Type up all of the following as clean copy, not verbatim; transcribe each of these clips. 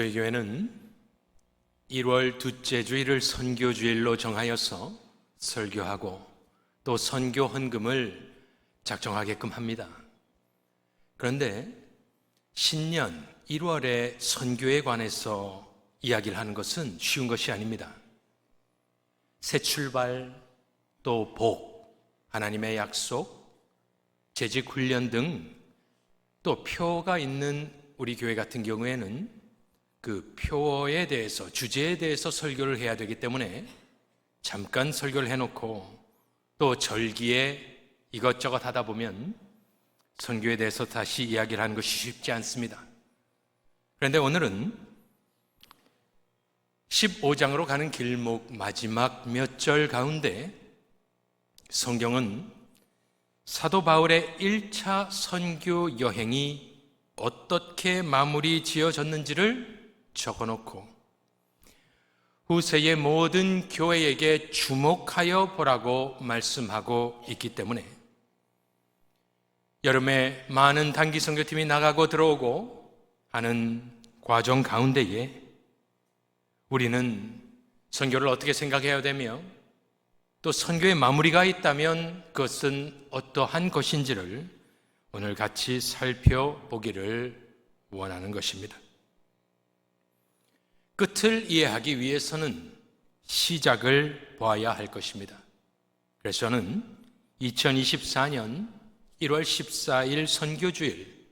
저희 교회는 1월 둘째 주일을 선교주일로 정하여서 설교하고 또 선교 헌금을 작정하게끔 합니다. 그런데 신년 1월에 선교에 관해서 이야기를 하는 것은 쉬운 것이 아닙니다. 새 출발, 또 복, 하나님의 약속, 재직 훈련 등 또 표가 있는 우리 교회 같은 경우에는 그 표어에 대해서, 주제에 대해서 설교를 해야 되기 때문에 잠깐 설교를 해놓고 또 절기에 이것저것 하다 보면 선교에 대해서 다시 이야기를 하는 것이 쉽지 않습니다. 그런데 오늘은 15장으로 가는 길목 마지막 몇 절 가운데 성경은 사도 바울의 1차 선교 여행이 어떻게 마무리 지어졌는지를 적어놓고 후세의 모든 교회에게 주목하여 보라고 말씀하고 있기 때문에 여름에 많은 단기 선교팀이 나가고 들어오고 하는 과정 가운데에 우리는 선교를 어떻게 생각해야 되며 또 선교의 마무리가 있다면 그것은 어떠한 것인지를 오늘 같이 살펴보기를 원하는 것입니다. 끝을 이해하기 위해서는 시작을 보아야 할 것입니다. 그래서 저는 2024년 1월 14일 선교주일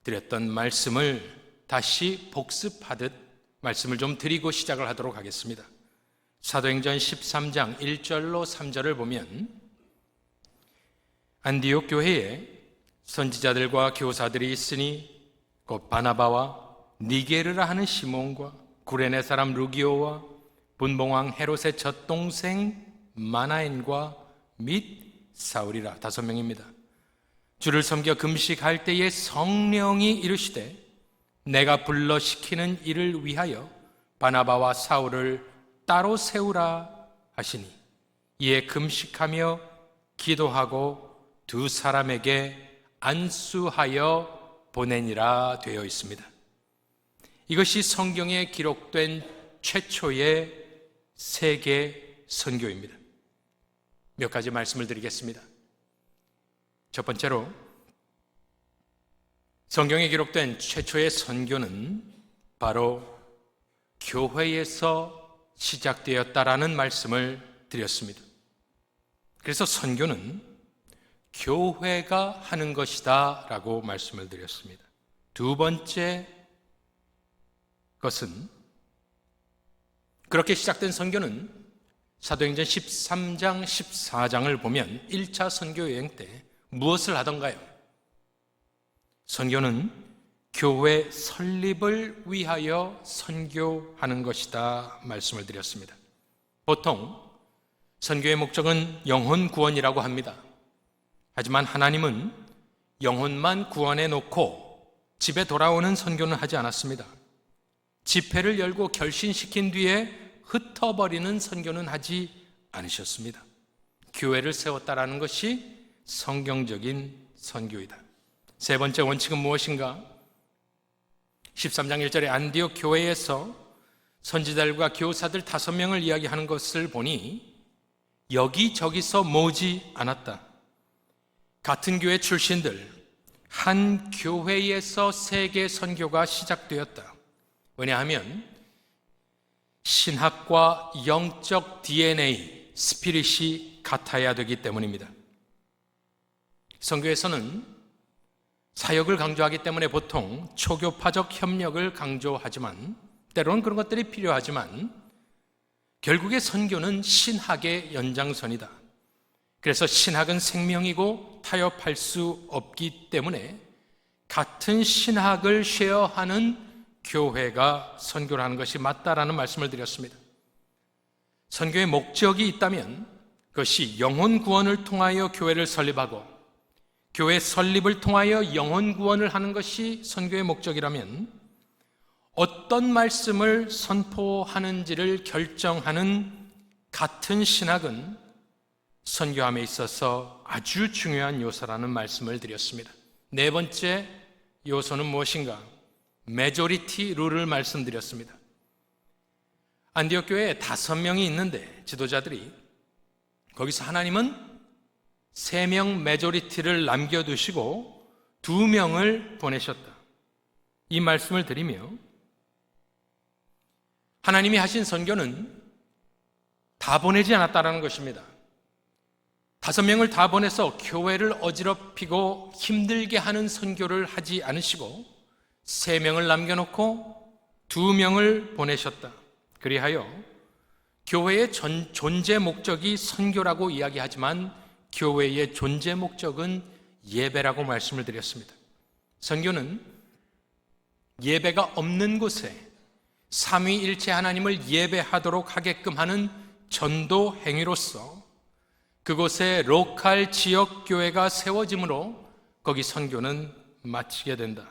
드렸던 말씀을 다시 복습하듯 말씀을 좀 드리고 시작을 하도록 하겠습니다. 사도행전 13장 1절로 3절을 보면 안디옥 교회에 선지자들과 교사들이 있으니 곧 바나바와 니게르라 하는 시몬과 구레네 사람 루기오와 분봉왕 헤롯의 젖동생 마나엔과 및 사울이라 5명입니다. 주를 섬겨 금식할 때에 성령이 이르시되 내가 불러 시키는 일을 위하여 바나바와 사울을 따로 세우라 하시니 이에 금식하며 기도하고 2 사람에게 안수하여 보내니라 되어 있습니다. 이것이 성경에 기록된 최초의 세계 선교입니다. 몇 가지 말씀을 드리겠습니다. 첫 번째로 성경에 기록된 최초의 선교는 바로 교회에서 시작되었다라는 말씀을 드렸습니다. 그래서 선교는 교회가 하는 것이다 라고 말씀을 드렸습니다. 두 번째 것은 그렇게 시작된 선교는 사도행전 13장 14장을 보면 1차 선교 여행 때 무엇을 하던가요? 선교는 교회 설립을 위하여 선교하는 것이다 말씀을 드렸습니다. 보통 선교의 목적은 영혼 구원이라고 합니다. 하지만 하나님은 영혼만 구원해 놓고 집에 돌아오는 선교는 하지 않았습니다. 집회를 열고 결신시킨 뒤에 흩어버리는 선교는 하지 않으셨습니다. 교회를 세웠다라는 것이 성경적인 선교이다. 세 번째 원칙은 무엇인가? 13장 1절에 안디옥 교회에서 선지자들과 교사들 5명을 이야기하는 것을 보니 여기저기서 모으지 않았다. 같은 교회 출신들, 한 교회에서 세계 선교가 시작되었다. 왜냐하면 신학과 영적 DNA, 스피릿이 같아야 되기 때문입니다. 선교에서는 사역을 강조하기 때문에 보통 초교파적 협력을 강조하지만 때로는 그런 것들이 필요하지만 결국의 선교는 신학의 연장선이다. 그래서 신학은 생명이고 타협할 수 없기 때문에 같은 신학을 쉐어하는 교회가 선교를 하는 것이 맞다라는 말씀을 드렸습니다. 선교의 목적이 있다면 그것이 영혼 구원을 통하여 교회를 설립하고 교회 설립을 통하여 영혼 구원을 하는 것이 선교의 목적이라면 어떤 말씀을 선포하는지를 결정하는 같은 신학은 선교함에 있어서 아주 중요한 요소라는 말씀을 드렸습니다. 네 번째 요소는 무엇인가? 메조리티 룰을 말씀드렸습니다. 안디옥 교회에 5명이 있는데 지도자들이, 거기서 하나님은 3명 메조리티를 남겨두시고 2명을 보내셨다. 이 말씀을 드리며, 하나님이 하신 선교는 다 보내지 않았다는 것입니다. 5명을 다 보내서 교회를 어지럽히고 힘들게 하는 선교를 하지 않으시고 3명을 남겨놓고 2명을 보내셨다. 그리하여 교회의 존재 목적이 선교라고 이야기하지만 교회의 존재 목적은 예배라고 말씀을 드렸습니다. 선교는 예배가 없는 곳에 삼위일체 하나님을 예배하도록 하게끔 하는 전도 행위로서 그곳에 로컬 지역 교회가 세워지므로 거기 선교는 마치게 된다.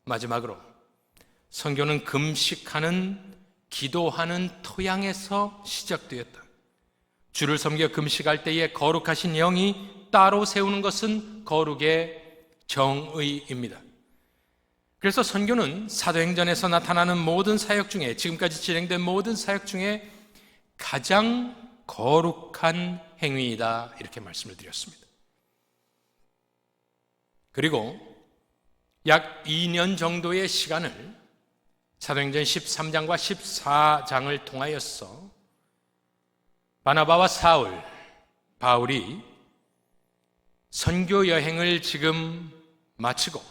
마지막으로, 선교는 금식하는, 기도하는 토양에서 시작되었다. 주를 섬겨 금식할 때에 거룩하신 영이 따로 세우는 것은 거룩의 정의입니다. 그래서 선교는 사도행전에서 나타나는 모든 사역 중에, 지금까지 진행된 모든 사역 중에 가장 거룩한 행위이다, 이렇게 말씀을 드렸습니다. 그리고 약 2년 정도의 시간을 사도행전 13장과 14장을 통하여서 바나바와 바울이 선교 여행을 지금 마치고,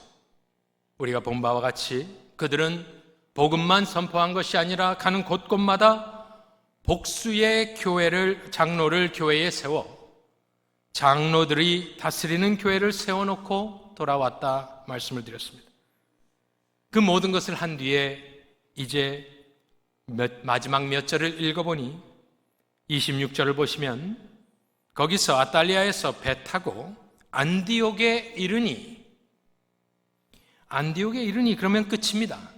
우리가 본 바와 같이 그들은 복음만 선포한 것이 아니라 가는 곳곳마다 복수의 장로를 교회에 세워 장로들이 다스리는 교회를 세워놓고 돌아왔다 말씀을 드렸습니다. 그 모든 것을 한 뒤에 이제 마지막 몇 절을 읽어보니 26절을 보시면, 거기서 아탈리아에서 배 타고 안디옥에 이르니 그러면 끝입니다.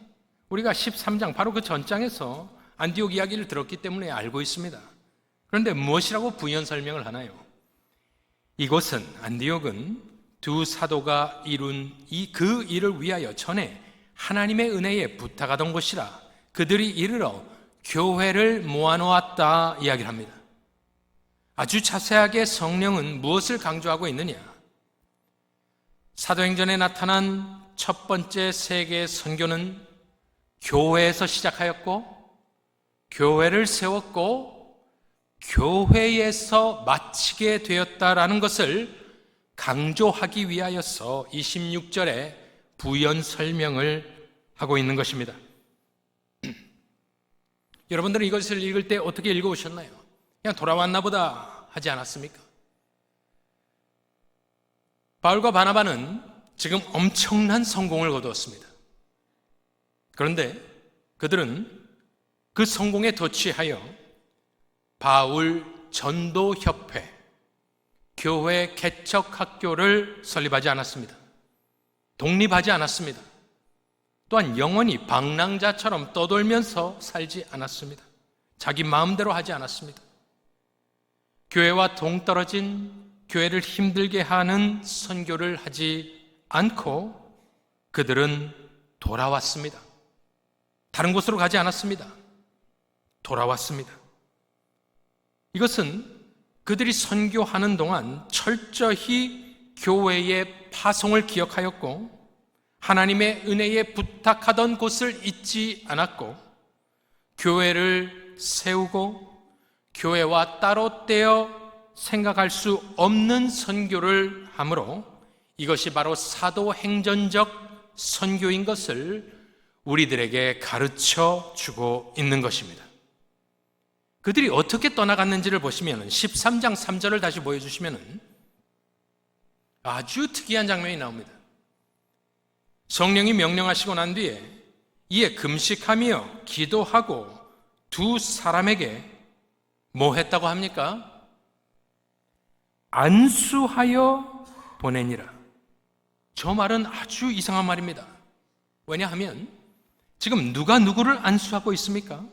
우리가 13장 바로 그 전장에서 안디옥 이야기를 들었기 때문에 알고 있습니다. 그런데 무엇이라고 부연 설명을 하나요? 이곳은, 안디옥은 2 사도가 이룬 그 일을 위하여 전에 하나님의 은혜에 부탁하던 곳이라 그들이 이르러 교회를 모아놓았다 이야기를 합니다. 아주 자세하게 성령은 무엇을 강조하고 있느냐? 사도행전에 나타난 첫 번째 세계 선교는 교회에서 시작하였고, 교회를 세웠고, 교회에서 마치게 되었다라는 것을 강조하기 위하여서 26절에 부연 설명을 하고 있는 것입니다. 여러분들은 이것을 읽을 때 어떻게 읽어오셨나요? 그냥 돌아왔나 보다 하지 않았습니까? 바울과 바나바는 지금 엄청난 성공을 거두었습니다. 그런데 그들은 그 성공에 도취하여 바울 전도협회, 교회 개척학교를 설립하지 않았습니다. 독립하지 않았습니다. 또한 영원히 방랑자처럼 떠돌면서 살지 않았습니다. 자기 마음대로 하지 않았습니다. 교회와 동떨어진, 교회를 힘들게 하는 선교를 하지 않고 그들은 돌아왔습니다. 다른 곳으로 가지 않았습니다. 돌아왔습니다. 이것은 그들이 선교하는 동안 철저히 교회의 파송을 기억하였고, 하나님의 은혜에 부탁하던 곳을 잊지 않았고, 교회를 세우고 교회와 따로 떼어 생각할 수 없는 선교를 하므로 이것이 바로 사도행전적 선교인 것을 우리들에게 가르쳐 주고 있는 것입니다. 그들이 어떻게 떠나갔는지를 보시면 13장 3절을 다시 보여주시면 아주 특이한 장면이 나옵니다. 성령이 명령하시고 난 뒤에 이에 금식하며 기도하고 2 사람에게 뭐 했다고 합니까? 안수하여 보내니라. 저 말은 아주 이상한 말입니다. 왜냐하면 지금 누가 누구를 안수하고 있습니까?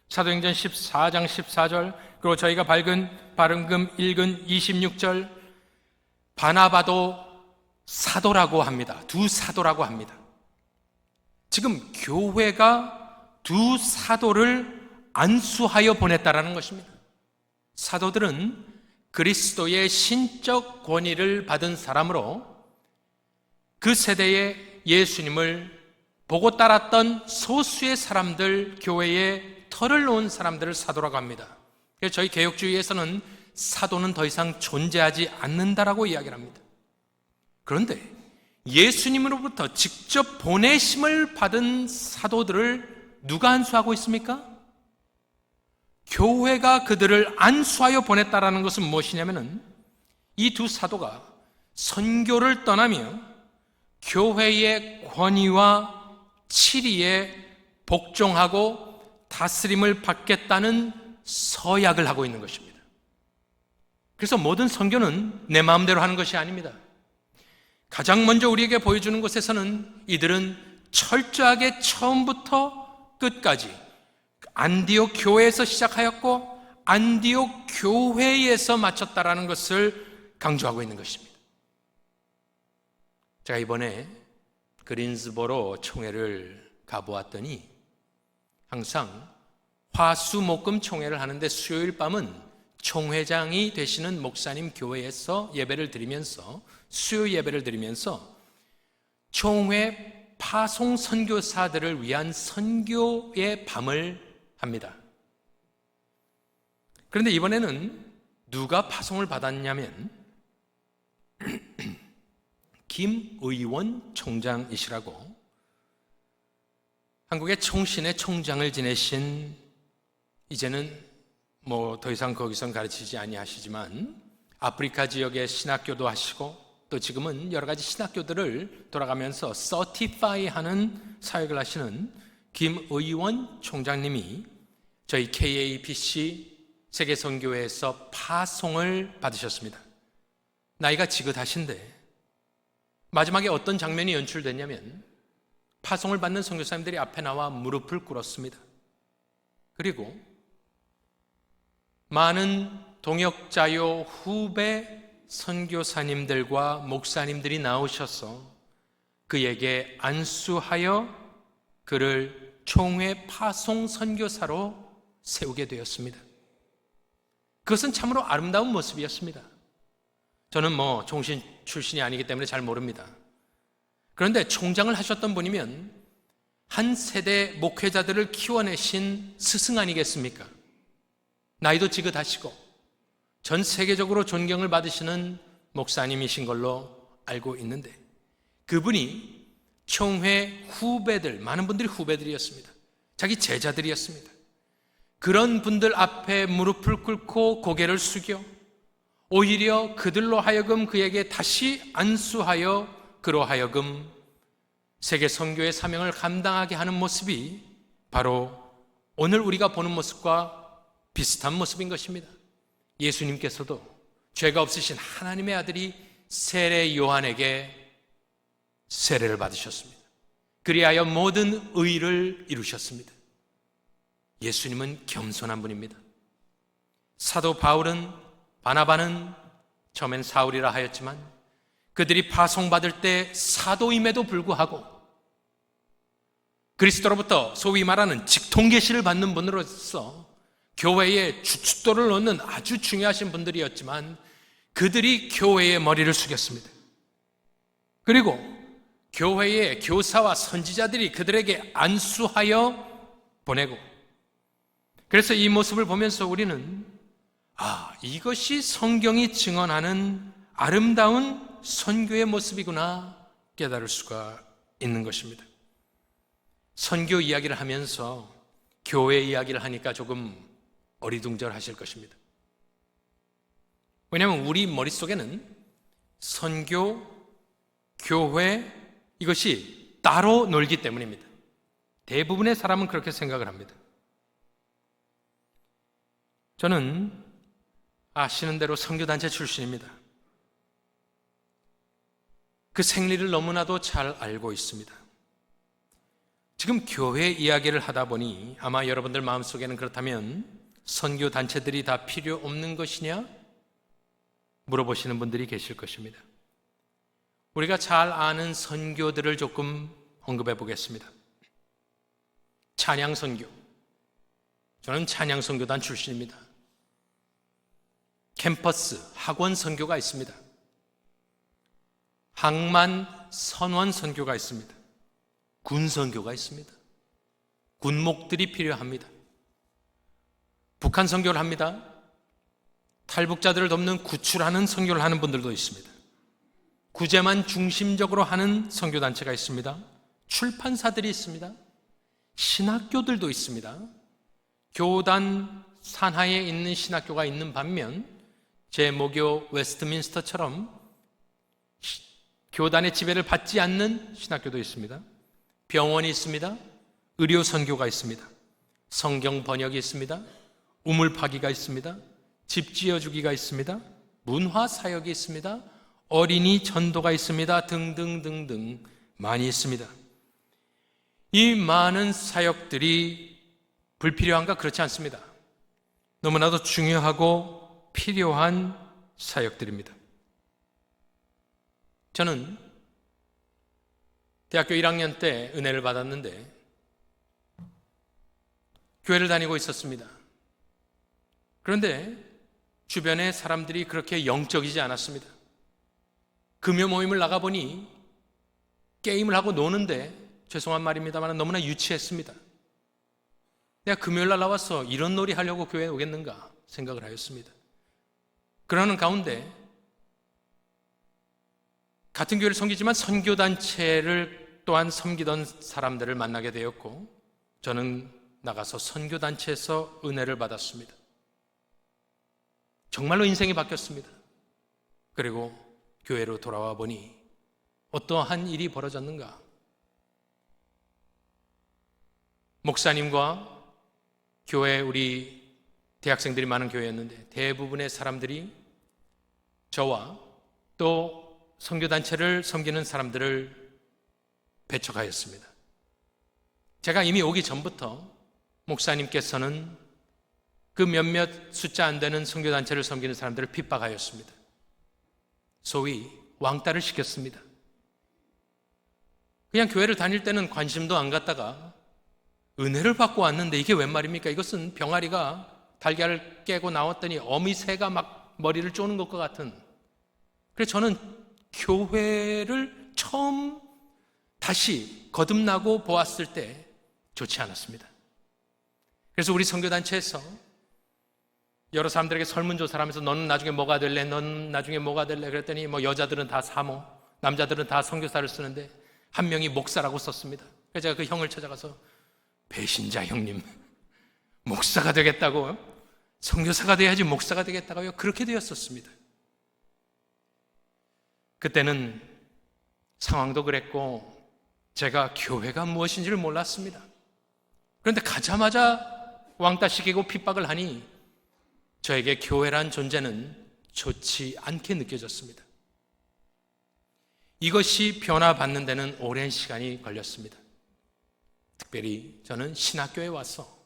사도행전 14장 14절, 그리고 저희가 방금 읽은 26절, 바나바도 사도라고 합니다. 2 사도라고 합니다. 지금 교회가 두 사도를 안수하여 보냈다라는 것입니다. 사도들은 그리스도의 신적 권위를 받은 사람으로 그 세대에 예수님을 보고 따랐던 소수의 사람들, 교회에 털을 놓은 사람들을 사도라고 합니다. 그래서 저희 개혁주의에서는 사도는 더 이상 존재하지 않는다라고 이야기를 합니다. 그런데 예수님으로부터 직접 보내심을 받은 사도들을 누가 안수하고 있습니까? 교회가 그들을 안수하여 보냈다라는 것은 무엇이냐면은 이 두 사도가 선교를 떠나며 교회의 권위와 치리에 복종하고 다스림을 받겠다는 서약을 하고 있는 것입니다. 그래서 모든 선교는 내 마음대로 하는 것이 아닙니다. 가장 먼저 우리에게 보여주는 것에서는 이들은 철저하게 처음부터 끝까지 안디옥 교회에서 시작하였고 안디옥 교회에서 마쳤다라는 것을 강조하고 있는 것입니다. 제가 이번에 그린스보로 총회를 가보았더니 항상 화수목금 총회를 하는데 수요일 밤은 총회장이 되시는 목사님 교회에서 예배를 드리면서 수요 예배를 드리면서 총회 파송 선교사들을 위한 선교의 밤을 합니다. 그런데 이번에는 누가 파송을 받았냐면 김의원 총장이시라고 한국의 총신의 총장을 지내신, 이제는 더 이상 거기선 가르치지 아니하시지만 아프리카 지역의 신학교도 하시고 또 지금은 여러 가지 신학교들을 돌아가면서 서티파이하는 사역을 하시는 김의원 총장님이 저희 KABC 세계선교회에서 파송을 받으셨습니다. 나이가 지긋하신데 마지막에 어떤 장면이 연출됐냐면 파송을 받는 선교사님들이 앞에 나와 무릎을 꿇었습니다. 그리고 많은 동역자요 후배 선교사님들과 목사님들이 나오셔서 그에게 안수하여 그를 총회 파송 선교사로 세우게 되었습니다. 그것은 참으로 아름다운 모습이었습니다. 저는 총신 출신이 아니기 때문에 잘 모릅니다. 그런데 총장을 하셨던 분이면 한 세대 목회자들을 키워내신 스승 아니겠습니까? 나이도 지긋하시고 전 세계적으로 존경을 받으시는 목사님이신 걸로 알고 있는데 그분이 총회 후배들, 많은 분들이 후배들이었습니다. 자기 제자들이었습니다. 그런 분들 앞에 무릎을 꿇고 고개를 숙여 오히려 그들로 하여금 그에게 다시 안수하여 그로 하여금 세계 선교의 사명을 감당하게 하는 모습이 바로 오늘 우리가 보는 모습과 비슷한 모습인 것입니다. 예수님께서도 죄가 없으신 하나님의 아들이 세례 요한에게 세례를 받으셨습니다. 그리하여 모든 의를 이루셨습니다. 예수님은 겸손한 분입니다. 사도 바울은, 바나바는 처음엔 사울이라 하였지만 그들이 파송받을 때 사도임에도 불구하고 그리스도로부터 소위 말하는 직통계시를 받는 분으로서 교회에 주춧돌을 놓는 아주 중요하신 분들이었지만 그들이 교회의 머리를 숙였습니다. 그리고 교회의 교사와 선지자들이 그들에게 안수하여 보내고, 그래서 이 모습을 보면서 우리는 이것이 성경이 증언하는 아름다운 선교의 모습이구나 깨달을 수가 있는 것입니다. 선교 이야기를 하면서 교회 이야기를 하니까 조금 어리둥절하실 것입니다. 왜냐하면 우리 머릿속에는 선교, 교회 이것이 따로 놀기 때문입니다. 대부분의 사람은 그렇게 생각을 합니다. 저는 아시는 대로 선교단체 출신입니다. 그 생리를 너무나도 잘 알고 있습니다. 지금 교회 이야기를 하다 보니 아마 여러분들 마음속에는 그렇다면 선교단체들이 다 필요 없는 것이냐? 물어보시는 분들이 계실 것입니다. 우리가 잘 아는 선교들을 조금 언급해 보겠습니다. 찬양 선교. 저는 찬양 선교단 출신입니다. 캠퍼스, 학원 선교가 있습니다. 항만 선원 선교가 있습니다. 군 선교가 있습니다. 군목들이 필요합니다. 북한 선교를 합니다. 탈북자들을 돕는 구출하는 선교를 하는 분들도 있습니다. 구제만 중심적으로 하는 선교단체가 있습니다. 출판사들이 있습니다. 신학교들도 있습니다. 교단 산하에 있는 신학교가 있는 반면 제 모교 웨스트민스터처럼 교단의 지배를 받지 않는 신학교도 있습니다. 병원이 있습니다. 의료 선교가 있습니다. 성경 번역이 있습니다. 우물 파기가 있습니다. 집 지어주기가 있습니다. 문화 사역이 있습니다. 어린이 전도가 있습니다. 등등등등 많이 있습니다. 이 많은 사역들이 불필요한가? 그렇지 않습니다. 너무나도 중요하고 필요한 사역들입니다. 저는 대학교 1학년 때 은혜를 받았는데 교회를 다니고 있었습니다. 그런데 주변의 사람들이 그렇게 영적이지 않았습니다. 금요 모임을 나가보니 게임을 하고 노는데 죄송한 말입니다만 너무나 유치했습니다. 내가 금요일 날 나와서 이런 놀이 하려고 교회에 오겠는가 생각을 하였습니다. 그러는 가운데 같은 교회를 섬기지만 선교단체를 또한 섬기던 사람들을 만나게 되었고 저는 나가서 선교단체에서 은혜를 받았습니다. 정말로 인생이 바뀌었습니다. 그리고 교회로 돌아와 보니 어떠한 일이 벌어졌는가? 목사님과 교회 우리 대학생들이 많은 교회였는데 대부분의 사람들이 저와 또 선교단체를 섬기는 사람들을 배척하였습니다. 제가 이미 오기 전부터 목사님께서는 그 몇몇 숫자 안 되는 선교단체를 섬기는 사람들을 핍박하였습니다. 소위 왕따를 시켰습니다. 그냥 교회를 다닐 때는 관심도 안 갖다가 은혜를 받고 왔는데 이게 웬 말입니까? 이것은 병아리가 달걀을 깨고 나왔더니 어미새가 막 머리를 쪼는 것과 같은. 그래서 저는 교회를 처음 다시 거듭나고 보았을 때 좋지 않았습니다. 그래서 우리 선교단체에서 여러 사람들에게 설문조사를 하면서 너는 나중에 뭐가 될래? 너는 나중에 뭐가 될래? 그랬더니 뭐 여자들은 다 사모, 남자들은 다 선교사를 쓰는데 한 명이 목사라고 썼습니다. 그래서 제가 그 형을 찾아가서 배신자 형님, 목사가 되겠다고요? 선교사가 돼야지 목사가 되겠다고요? 그렇게 되었었습니다. 그때는 상황도 그랬고 제가 교회가 무엇인지를 몰랐습니다. 그런데 가자마자 왕따시키고 핍박을 하니 저에게 교회란 존재는 좋지 않게 느껴졌습니다. 이것이 변화받는 데는 오랜 시간이 걸렸습니다. 특별히 저는 신학교에 와서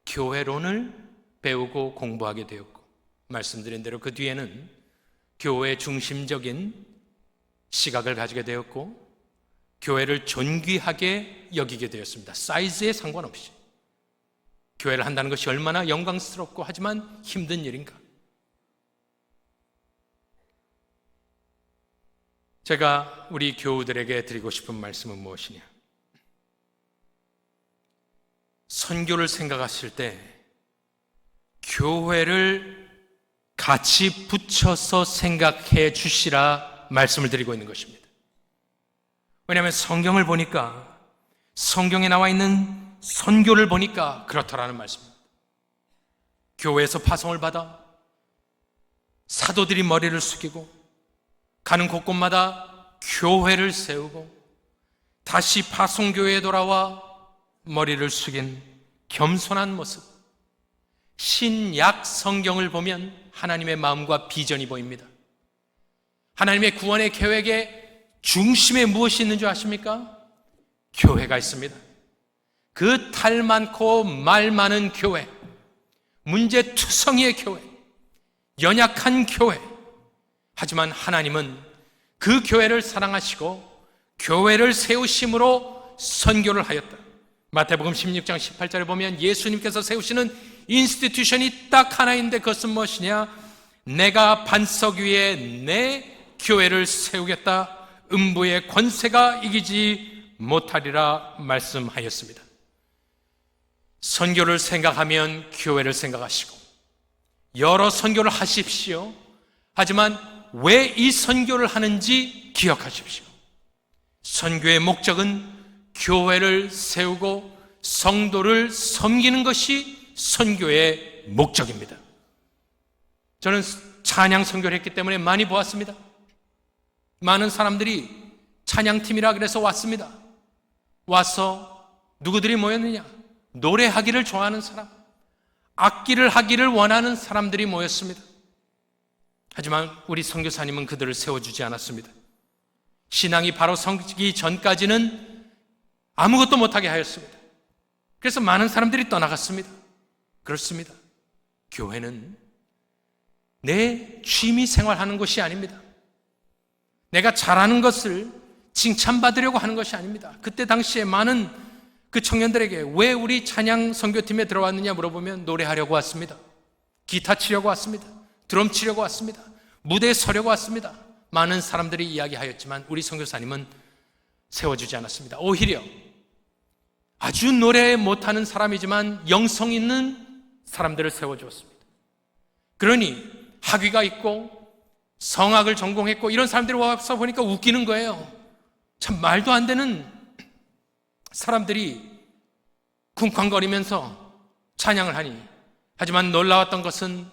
교회론을 배우고 공부하게 되었고 말씀드린 대로 그 뒤에는 교회 중심적인 시각을 가지게 되었고 교회를 존귀하게 여기게 되었습니다. 사이즈에 상관없이 교회를 한다는 것이 얼마나 영광스럽고 하지만 힘든 일인가. 제가 우리 교우들에게 드리고 싶은 말씀은 무엇이냐? 선교를 생각하실 때 교회를 같이 붙여서 생각해 주시라 말씀을 드리고 있는 것입니다. 왜냐하면 성경을 보니까 성경에 나와 있는 선교를 보니까 그렇더라는 말씀입니다. 교회에서 파송을 받아 사도들이 머리를 숙이고 가는 곳곳마다 교회를 세우고 다시 파송교회에 돌아와 머리를 숙인 겸손한 모습. 신약 성경을 보면 하나님의 마음과 비전이 보입니다. 하나님의 구원의 계획의 중심에 무엇이 있는 줄 아십니까? 교회가 있습니다. 그 탈 많고 말 많은 교회, 문제투성이의 교회, 연약한 교회. 하지만 하나님은 그 교회를 사랑하시고 교회를 세우심으로 선교를 하였다. 마태복음 16장 18절에 보면 예수님께서 세우시는 인스티튜션이 딱 하나인데 그것은 무엇이냐? 내가 반석 위에 내 교회를 세우겠다. 음부의 권세가 이기지 못하리라 말씀하였습니다. 선교를 생각하면 교회를 생각하시고 여러 선교를 하십시오. 하지만 왜 이 선교를 하는지 기억하십시오. 선교의 목적은 교회를 세우고 성도를 섬기는 것이 선교의 목적입니다. 저는 찬양 선교를 했기 때문에 많이 보았습니다. 많은 사람들이 찬양팀이라 그래서 왔습니다. 와서 누구들이 모였느냐? 노래하기를 좋아하는 사람, 악기를 하기를 원하는 사람들이 모였습니다. 하지만 우리 선교사님은 그들을 세워주지 않았습니다. 신앙이 바로 서기 전까지는 아무것도 못하게 하였습니다. 그래서 많은 사람들이 떠나갔습니다. 그렇습니다. 교회는 내 취미 생활하는 것이 아닙니다. 내가 잘하는 것을 칭찬받으려고 하는 것이 아닙니다. 그때 당시에 많은 그 청년들에게 왜 우리 찬양 선교팀에 들어왔느냐 물어보면 노래하려고 왔습니다. 기타 치려고 왔습니다. 드럼 치려고 왔습니다. 무대에 서려고 왔습니다. 많은 사람들이 이야기하였지만 우리 선교사님은 세워주지 않았습니다. 오히려 아주 노래 못하는 사람이지만 영성 있는 사람들을 세워주었습니다. 그러니 학위가 있고 성악을 전공했고 이런 사람들이 와서 보니까 웃기는 거예요. 참 말도 안 되는 사람들이 쿵쾅거리면서 찬양을 하니, 하지만 놀라웠던 것은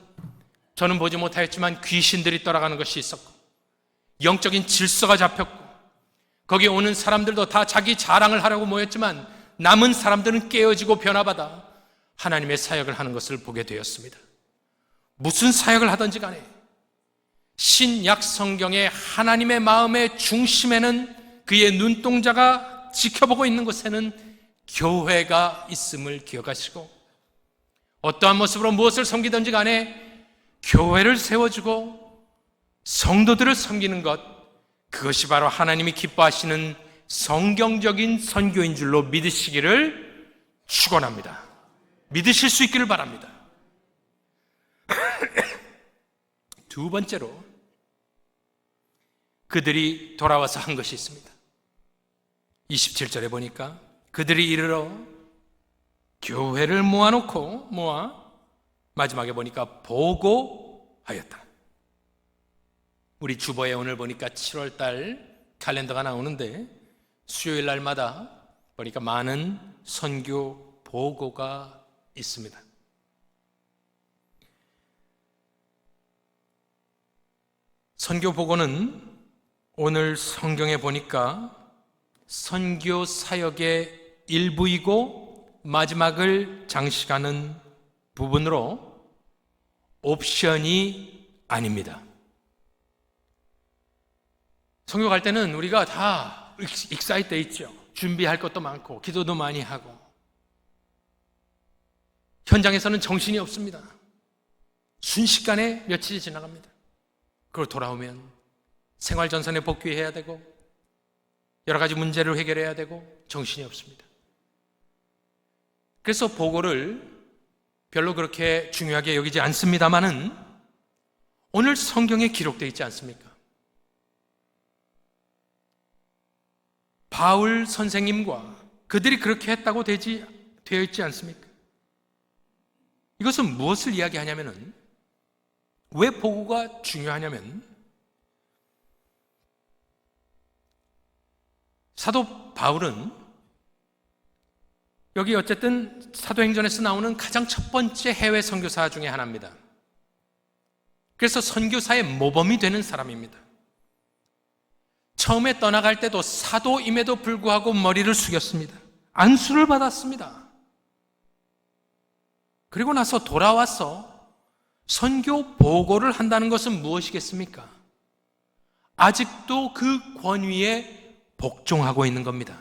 저는 보지 못하였지만 귀신들이 떠나가는 것이 있었고 영적인 질서가 잡혔고 거기에 오는 사람들도 다 자기 자랑을 하려고 모였지만 남은 사람들은 깨어지고 변화받아 하나님의 사역을 하는 것을 보게 되었습니다. 무슨 사역을 하든지 간에 신약 성경의 하나님의 마음의 중심에는, 그의 눈동자가 지켜보고 있는 곳에는 교회가 있음을 기억하시고 어떠한 모습으로 무엇을 섬기든지 간에 교회를 세워주고 성도들을 섬기는 것, 그것이 바로 하나님이 기뻐하시는 성경적인 선교인 줄로 믿으시기를 축원합니다. 믿으실 수 있기를 바랍니다. 두 번째로 그들이 돌아와서 한 것이 있습니다. 27절에 보니까 그들이 이르러 교회를 모아 마지막에 보니까 보고하였다. 우리 주보에 오늘 보니까 7월달 칼렌더가 나오는데 수요일 날마다 보니까 많은 선교 보고가 있습니다. 선교 보고는 오늘 성경에 보니까 선교 사역의 일부이고 마지막을 장식하는 부분으로 옵션이 아닙니다. 선교 갈 때는 우리가 다 익사이트 돼 있죠. 준비할 것도 많고 기도도 많이 하고 현장에서는 정신이 없습니다. 순식간에 며칠이 지나갑니다. 그리고 돌아오면 생활전선에 복귀해야 되고 여러 가지 문제를 해결해야 되고 정신이 없습니다. 그래서 보고를 별로 그렇게 중요하게 여기지 않습니다만은 오늘 성경에 기록되어 있지 않습니까? 바울 선생님과 그들이 그렇게 했다고 되어 있지 않습니까? 이것은 무엇을 이야기하냐면은, 왜 보고가 중요하냐면, 사도 바울은 여기 어쨌든 사도행전에서 나오는 가장 첫 번째 해외 선교사 중에 하나입니다. 그래서 선교사의 모범이 되는 사람입니다. 처음에 떠나갈 때도 사도임에도 불구하고 머리를 숙였습니다. 안수를 받았습니다. 그리고 나서 돌아와서 선교 보고를 한다는 것은 무엇이겠습니까? 아직도 그 권위에 복종하고 있는 겁니다.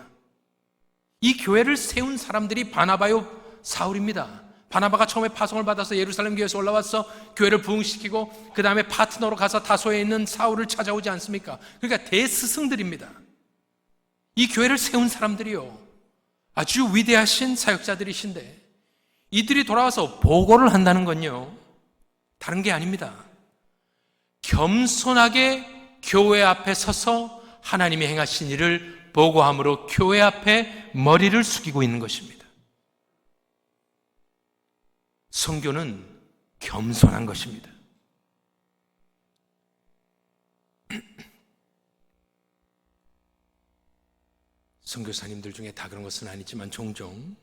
이 교회를 세운 사람들이 바나바요 사울입니다. 바나바가 처음에 파송을 받아서 예루살렘 교회에서 올라와서 교회를 부흥시키고 그 다음에 파트너로 가서 다소에 있는 사울을 찾아오지 않습니까? 그러니까 대스승들입니다. 이 교회를 세운 사람들이요, 아주 위대하신 사역자들이신데 이들이 돌아와서 보고를 한다는 건요, 다른 게 아닙니다. 겸손하게 교회 앞에 서서 하나님이 행하신 일을 보고함으로 교회 앞에 머리를 숙이고 있는 것입니다. 선교는 겸손한 것입니다. 선교사님들 중에 다 그런 것은 아니지만 종종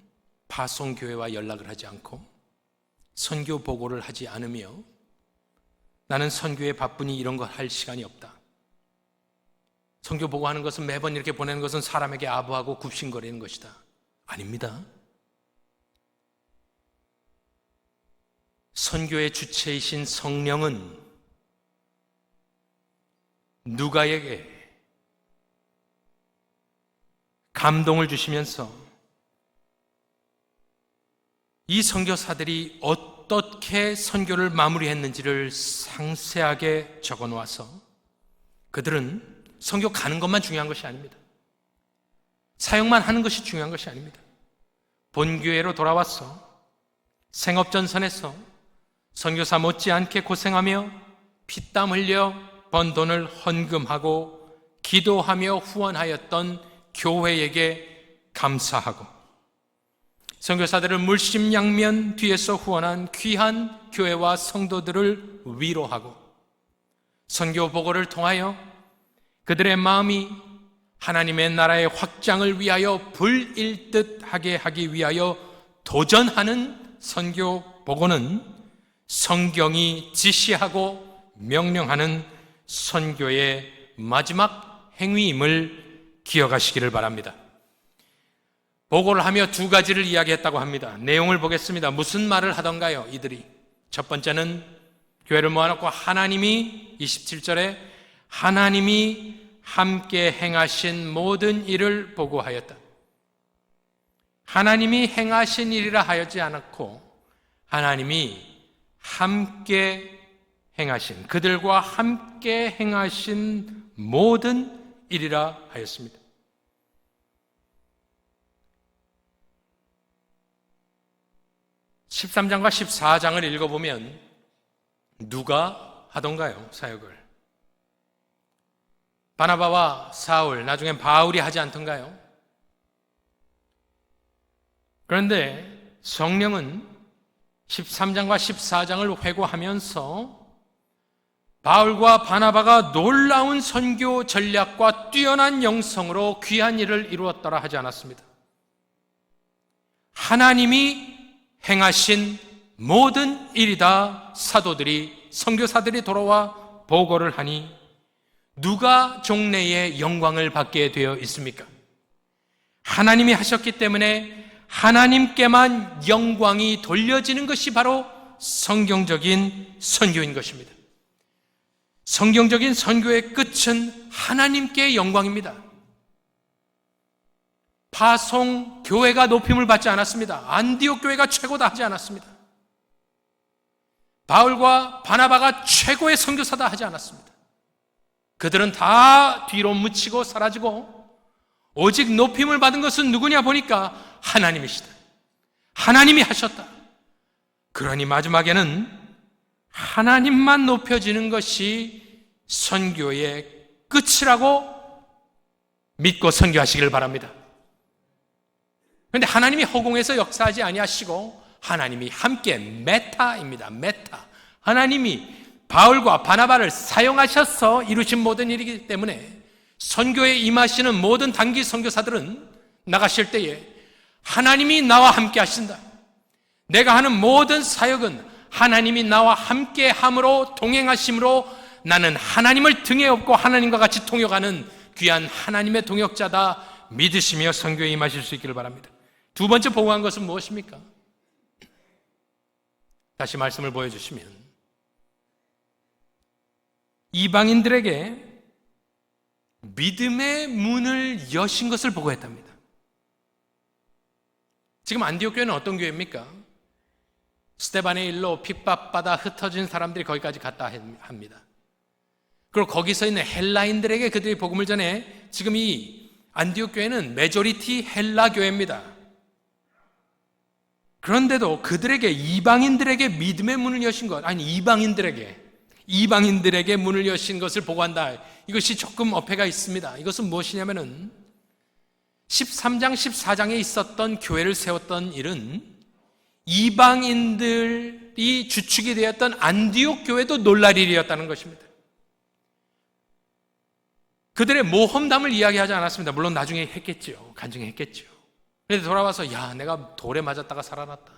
파송교회와 연락을 하지 않고 선교 보고를 하지 않으며 나는 선교에 바쁘니 이런 거 할 시간이 없다. 선교 보고하는 것은 매번 이렇게 보내는 것은 사람에게 아부하고 굽신거리는 것이다. 아닙니다. 선교의 주체이신 성령은 누가에게 감동을 주시면서 이 선교사들이 어떻게 선교를 마무리했는지를 상세하게 적어 놓아서 그들은 선교 가는 것만 중요한 것이 아닙니다. 사역만 하는 것이 중요한 것이 아닙니다. 본교회로 돌아와서 생업전선에서 선교사 못지않게 고생하며 피땀 흘려 번 돈을 헌금하고 기도하며 후원하였던 교회에게 감사하고 선교사들을 물심양면 뒤에서 후원한 귀한 교회와 성도들을 위로하고 선교 보고를 통하여 그들의 마음이 하나님의 나라의 확장을 위하여 불일듯하게 하기 위하여 도전하는 선교 보고는 성경이 지시하고 명령하는 선교의 마지막 행위임을 기억하시기를 바랍니다. 보고를 하며 두 가지를 이야기했다고 합니다. 내용을 보겠습니다. 무슨 말을 하던가요? 이들이 첫 번째는 교회를 모아놓고 하나님이 27절에 하나님이 함께 행하신 모든 일을 보고하였다. 하나님이 행하신 일이라 하지 않았고 하나님이 함께 행하신, 그들과 함께 행하신 모든 일이라 하였습니다. (13장과) (14장을) 읽어보면 누가 하던가요? 사역을 바나바와 사울, 나중엔 바울이 하지 않던가요? 그런데 성령은 13장과 14장을 회고하면서 바울과 바나바가 놀라운 선교 전략과 뛰어난 영성으로 귀한 일을 이루었더라 하지 않았습니다. 하나님이 행하신 모든 일이다. 사도들이, 선교사들이 돌아와 보고를 하니 누가 종래의 영광을 받게 되어 있습니까? 하나님이 하셨기 때문에 하나님께만 영광이 돌려지는 것이 바로 성경적인 선교인 것입니다. 성경적인 선교의 끝은 하나님께 영광입니다. 파송 교회가 높임을 받지 않았습니다. 안디옥 교회가 최고다 하지 않았습니다. 바울과 바나바가 최고의 선교사다 하지 않았습니다. 그들은 다 뒤로 묻히고 사라지고 오직 높임을 받은 것은 누구냐 보니까 하나님이시다. 하나님이 하셨다. 그러니 마지막에는 하나님만 높여지는 것이 선교의 끝이라고 믿고 선교하시길 바랍니다. 그런데 하나님이 허공에서 역사하지 아니하시고 하나님이 함께 메타입니다. 메타. 하나님이 바울과 바나바를 사용하셔서 이루신 모든 일이기 때문에 선교에 임하시는 모든 단기 선교사들은 나가실 때에 하나님이 나와 함께 하신다. 내가 하는 모든 사역은 하나님이 나와 함께 함으로 동행하심으로 나는 하나님을 등에 업고 하나님과 같이 통역하는 귀한 하나님의 동역자다 믿으시며 선교에 임하실 수 있기를 바랍니다. 두 번째 보고한 것은 무엇입니까? 다시 말씀을 보여주시면 이방인들에게 믿음의 문을 여신 것을 보고했답니다. 지금 안디옥 교회는 어떤 교회입니까? 스데반의 일로 핍박받아 흩어진 사람들이 거기까지 갔다 합니다. 그리고 거기서 있는 헬라인들에게 그들이 복음을 전해 지금 이 안디옥 교회는 메조리티 헬라 교회입니다. 그런데도 그들에게, 이방인들에게 믿음의 문을 여신 것, 아니 이방인들에게 문을 여신 것을 보고한다. 이것이 조금 어폐가 있습니다. 이것은 무엇이냐면은 13장, 14장에 있었던 교회를 세웠던 일은 이방인들이 주축이 되었던 안디옥 교회도 놀랄 일이었다는 것입니다. 그들의 모험담을 이야기하지 않았습니다. 물론 나중에 했겠죠. 간증에 했겠죠. 그런데 돌아와서 야, 내가 돌에 맞았다가 살아났다.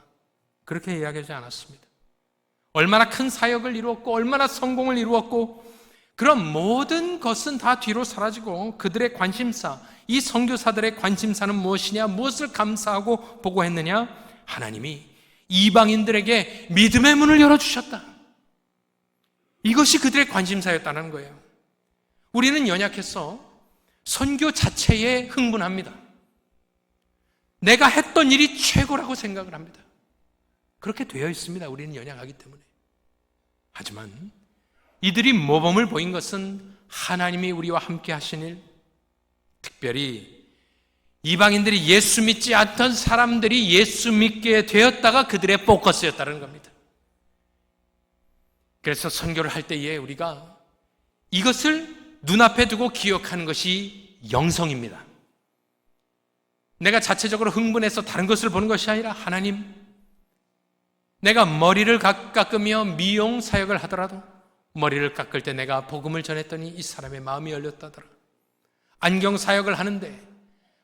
그렇게 이야기하지 않았습니다. 얼마나 큰 사역을 이루었고 얼마나 성공을 이루었고 그런 모든 것은 다 뒤로 사라지고 그들의 관심사, 이 선교사들의 관심사는 무엇이냐, 무엇을 감사하고 보고했느냐? 하나님이 이방인들에게 믿음의 문을 열어주셨다. 이것이 그들의 관심사였다는 거예요. 우리는 연약해서 선교 자체에 흥분합니다. 내가 했던 일이 최고라고 생각을 합니다. 그렇게 되어 있습니다. 우리는 연약하기 때문에. 하지만 이들이 모범을 보인 것은 하나님이 우리와 함께 하신 일, 특별히 이방인들이 예수 믿지 않던 사람들이 예수 믿게 되었다가 그들의 포커스였다는 겁니다. 그래서 선교를 할 때에 우리가 이것을 눈앞에 두고 기억하는 것이 영성입니다. 내가 자체적으로 흥분해서 다른 것을 보는 것이 아니라 하나님, 내가 머리를 깎으며 미용 사역을 하더라도 머리를 깎을 때 내가 복음을 전했더니 이 사람의 마음이 열렸다더라. 안경 사역을 하는데,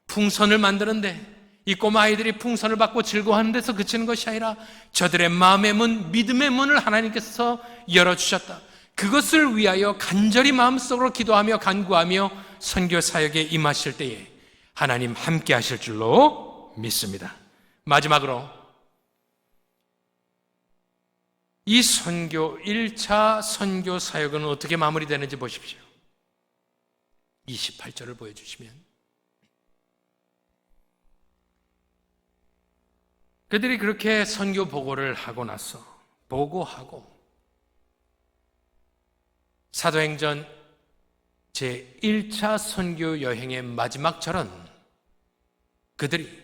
풍선을 만드는데 이 꼬마 아이들이 풍선을 받고 즐거워하는 데서 그치는 것이 아니라 저들의 마음의 문, 믿음의 문을 하나님께서 열어주셨다. 그것을 위하여 간절히 마음속으로 기도하며 간구하며 선교 사역에 임하실 때에 하나님 함께 하실 줄로 믿습니다. 마지막으로 이 선교 1차 선교 사역은 어떻게 마무리되는지 보십시오. 28절을 보여주시면 그들이 그렇게 선교 보고를 하고 나서 보고하고 사도행전 제1차 선교 여행의 마지막 절은 그들이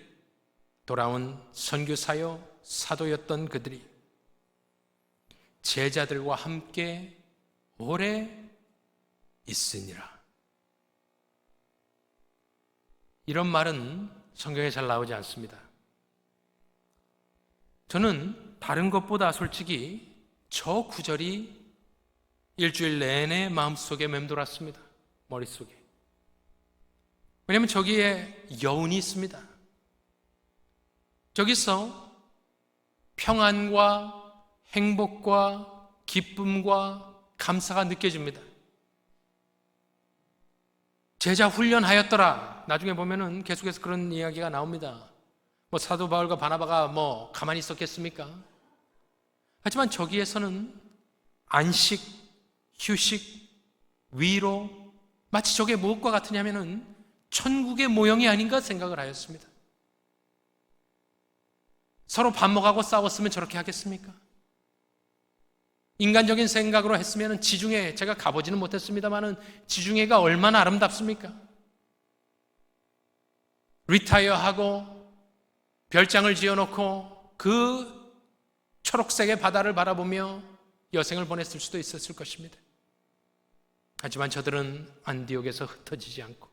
돌아온 선교사요 사도였던 그들이 제자들과 함께 오래 있으니라. 이런 말은 성경에 잘 나오지 않습니다. 저는 다른 것보다 솔직히 저 구절이 일주일 내내 마음속에 맴돌았습니다. 머릿속에. 왜냐하면 저기에 여운이 있습니다. 저기서 평안과 행복과 기쁨과 감사가 느껴집니다. 제자 훈련하였더라. 나중에 보면은 계속해서 그런 이야기가 나옵니다. 사도 바울과 바나바가 가만히 있었겠습니까? 하지만 저기에서는 안식, 휴식, 위로, 마치 저게 무엇과 같으냐면은 천국의 모형이 아닌가 생각을 하였습니다. 서로 반목하고 싸웠으면 저렇게 하겠습니까? 인간적인 생각으로 했으면 지중해, 제가 가보지는 못했습니다만은 지중해가 얼마나 아름답습니까? 리타이어하고 별장을 지어놓고 그 초록색의 바다를 바라보며 여생을 보냈을 수도 있었을 것입니다. 하지만 저들은 안디옥에서 흩어지지 않고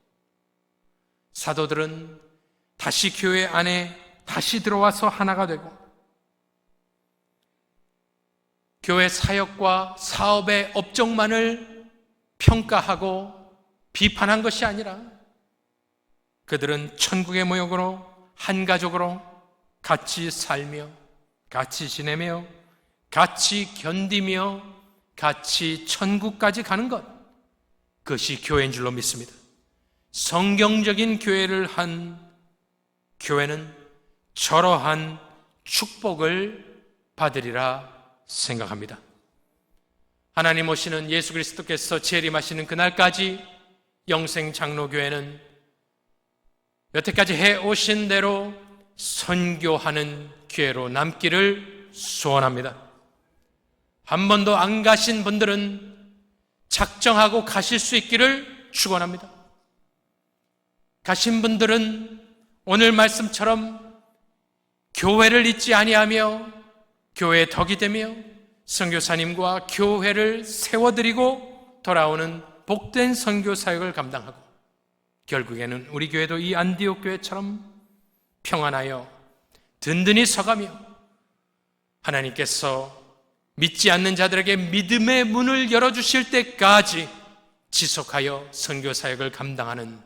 사도들은 다시 교회 안에 다시 들어와서 하나가 되고 교회 사역과 사업의 업적만을 평가하고 비판한 것이 아니라 그들은 천국의 모형으로 한 가족으로 같이 살며 같이 지내며 같이 견디며 같이 천국까지 가는 것, 그것이 교회인 줄로 믿습니다. 성경적인 교회를 한 교회는 저러한 축복을 받으리라 생각합니다. 하나님 오시는 예수 그리스도께서 재림하시는 그날까지 영생장로교회는 여태까지 해오신 대로 선교하는 교회로 남기를 소원합니다. 한 번도 안 가신 분들은 작정하고 가실 수 있기를 축원합니다. 가신 분들은 오늘 말씀처럼 교회를 잊지 아니하며 교회의 덕이 되며 선교사님과 교회를 세워드리고 돌아오는 복된 선교 사역을 감당하고 결국에는 우리 교회도 이 안디옥 교회처럼 평안하여 든든히 서가며 하나님께서 믿지 않는 자들에게 믿음의 문을 열어주실 때까지 지속하여 선교 사역을 감당하는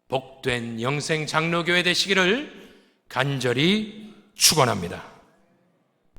복된 영생 장로교회 되시기를 간절히 축원합니다.